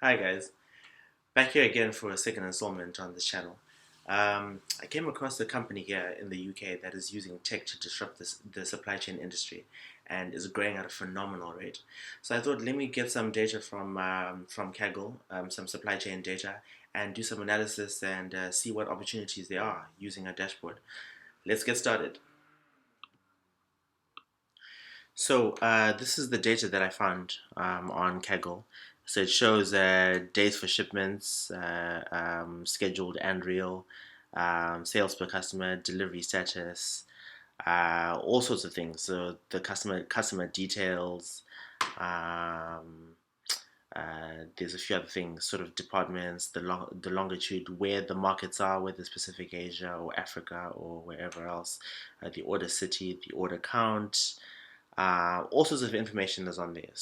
Hi guys, back here again for a second installment on this channel. I came across a company here in the UK that is using tech to disrupt the supply chain industry and is growing at a phenomenal rate. So I thought let me get some data from Kaggle, some supply chain data, and do some analysis and see what opportunities there are using a dashboard. Let's get started. So this is the data that I found on Kaggle. So it shows days for shipments, scheduled and real, sales per customer, delivery status, all sorts of things. So the customer details. Um, there's a few other things, sort of departments, the longitude, where the markets are, whether specific Asia or Africa or wherever else, the order city, the order count, all sorts of information is on there.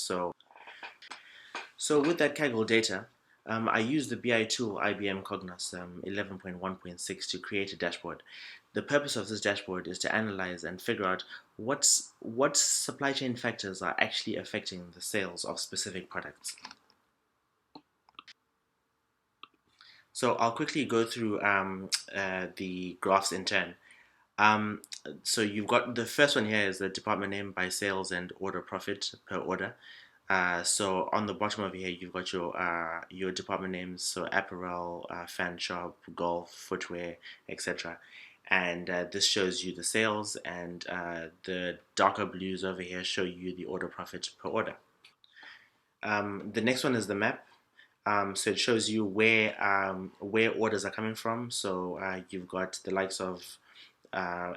So with that Kaggle data, I used the BI tool IBM Cognos 11.1.6 to create a dashboard. The purpose of this dashboard is to analyze and figure out what supply chain factors are actually affecting the sales of specific products. So I'll quickly go through the graphs in turn. Um, so you've got the first one here is the department name by sales and order profit per order. So on the bottom of here, you've got your department names, so apparel, fan shop, golf, footwear, etc. And this shows you the sales, and the darker blues over here show you the order profit per order. The next one is the map. So it shows you where orders are coming from. So you've got the likes of uh,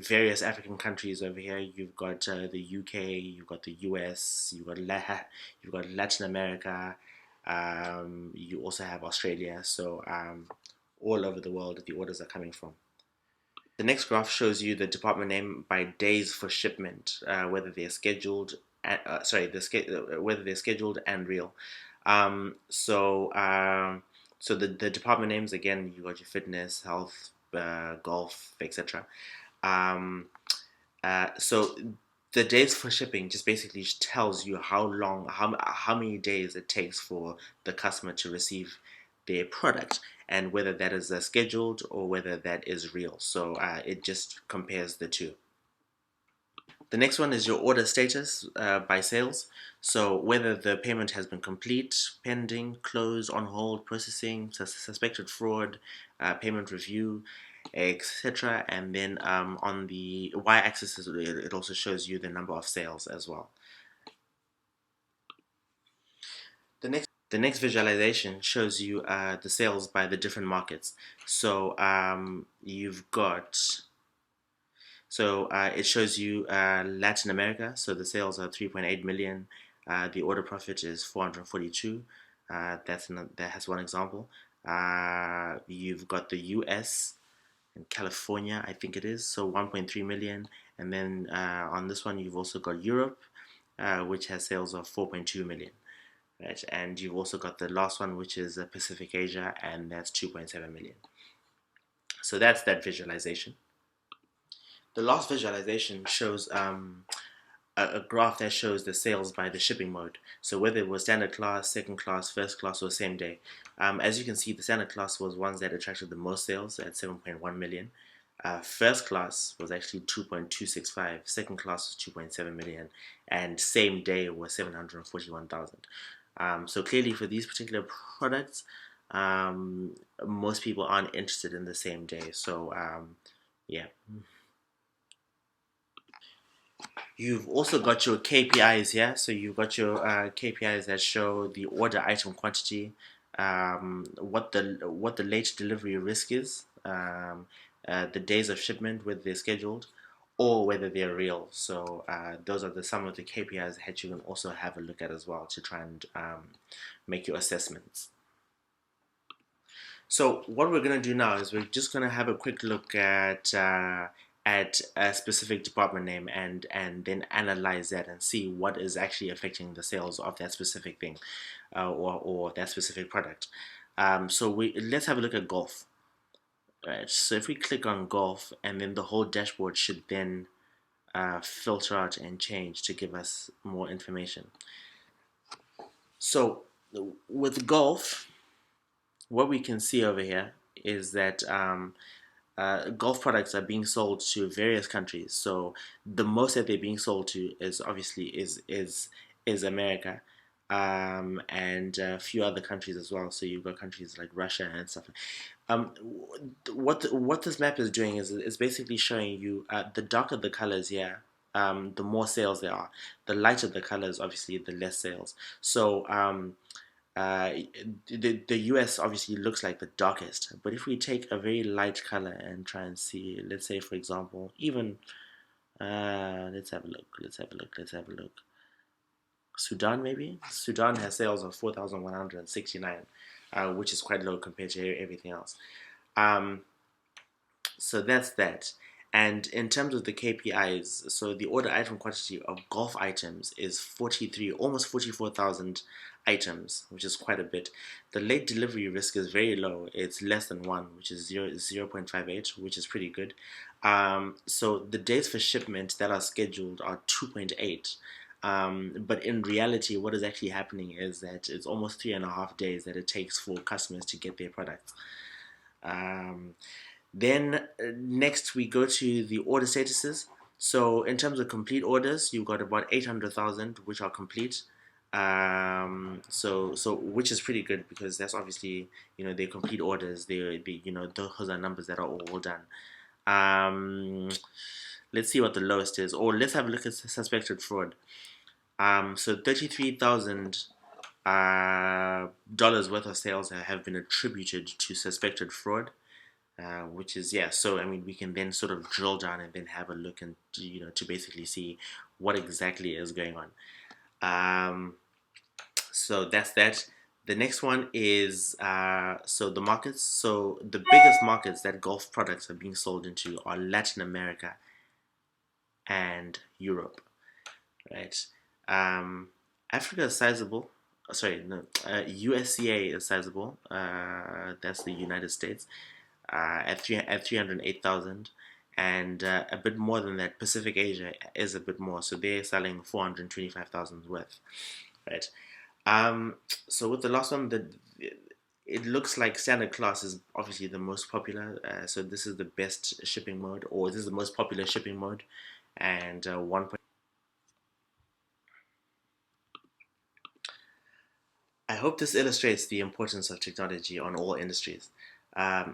various African countries over here. You've got the UK, you've got the US, you've got Latin America. You also have Australia. So all over the world, the orders are coming from. The next graph shows you the department name by days for shipment, whether they're scheduled. Whether they're scheduled and real. Um, so um, so the department names again, you got your fitness, health, golf, etc. Um, so the days for shipping just basically tells you how many days it takes for the customer to receive their product, and whether that is scheduled or whether that is real. So it just compares the two. The next one is your order status by sales. So whether the payment has been complete, pending, closed, on hold, processing, suspected fraud, payment review, etc. And then on the y-axis, it also shows you the number of sales as well. The next visualization shows you the sales by the different markets. So you've got it shows you Latin America. So the sales are 3.8 million. The order profit is 442. That has one example. You've got the US and California, I think it is. So 1.3 million. And then on this one, you've also got Europe, which has sales of 4.2 million. Right? And you've also got the last one, which is Pacific Asia, and that's 2.7 million. So that's that visualization. The last visualization shows a graph that shows the sales by the shipping mode. So whether it was standard class, second class, first class, or same day. As you can see, the standard class was ones that attracted the most sales at 7.1 million. First class was actually 2.265. Second class was 2.7 million, and same day was 741,000. So clearly, for these particular products, most people aren't interested in the same day. So yeah. You've also got your KPIs here. So you've got your KPIs that show the order item quantity, what the late delivery risk is, the days of shipment, whether they're scheduled or whether they're real. So those are some of the KPIs that you can also have a look at as well to try and make your assessments. So what we're going to do now is we're just going to have a quick look at a specific department name and then analyze that and see what is actually affecting the sales of that specific thing or that specific product. So let's have a look at golf. Right. So if we click on golf, and then the whole dashboard should then filter out and change to give us more information. So with golf, what we can see over here is that golf products are being sold to various countries. So the most that they're being sold to is obviously is America, and a few other countries as well. So you've got countries like Russia and stuff. Um, what this map is doing is basically showing you the darker the colors here, the more sales there are. The lighter the colors, obviously, the less sales. So uh, the US obviously looks like the darkest, but if we take a very light color and try and see, let's say for example, even let's have a look, let's have a look. Sudan maybe. Sudan has sales of 4,169, which is quite low compared to everything else. Um, so that's that. And in terms of the KPIs, so the order item quantity of golf items is 43, almost 44,000 items, which is quite a bit. The late delivery risk is very low. It's less than 1, which is 0.58, which is pretty good. So the days for shipment that are scheduled are 2.8. But in reality, what is actually happening is that it's almost 3.5 days that it takes for customers to get their products. Um, then next we go to the order statuses. So in terms of complete orders, you've got about 800,000 which are complete. So which is pretty good because that's obviously they're complete orders. They those are numbers that are all done. Um, let's see what the lowest is, or let's have a look at suspected fraud. So 33,000 dollars worth of sales have been attributed to suspected fraud. Which is, yeah, so I mean we can then sort of drill down and then have a look and to basically see what exactly is going on. So that's that. The next one is so the markets. So the biggest markets that golf products are being sold into are Latin America and Europe, right? Africa is sizable. Sorry, no. USCA is sizable. That's the United States. At 308,000, and a bit more than that. Pacific Asia is a bit more, so they're selling 425,000 worth, right? Um, so with the last one, it looks like standard class is obviously the most popular. So this is the best shipping mode, or this is the most popular shipping mode, and 1. I hope this illustrates the importance of technology on all industries.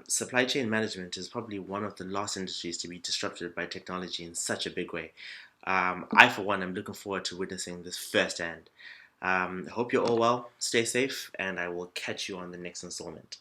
Supply chain management is probably one of the last industries to be disrupted by technology in such a big way. I, for one, am looking forward to witnessing this firsthand. I hope you're all well, stay safe, and I will catch you on the next installment.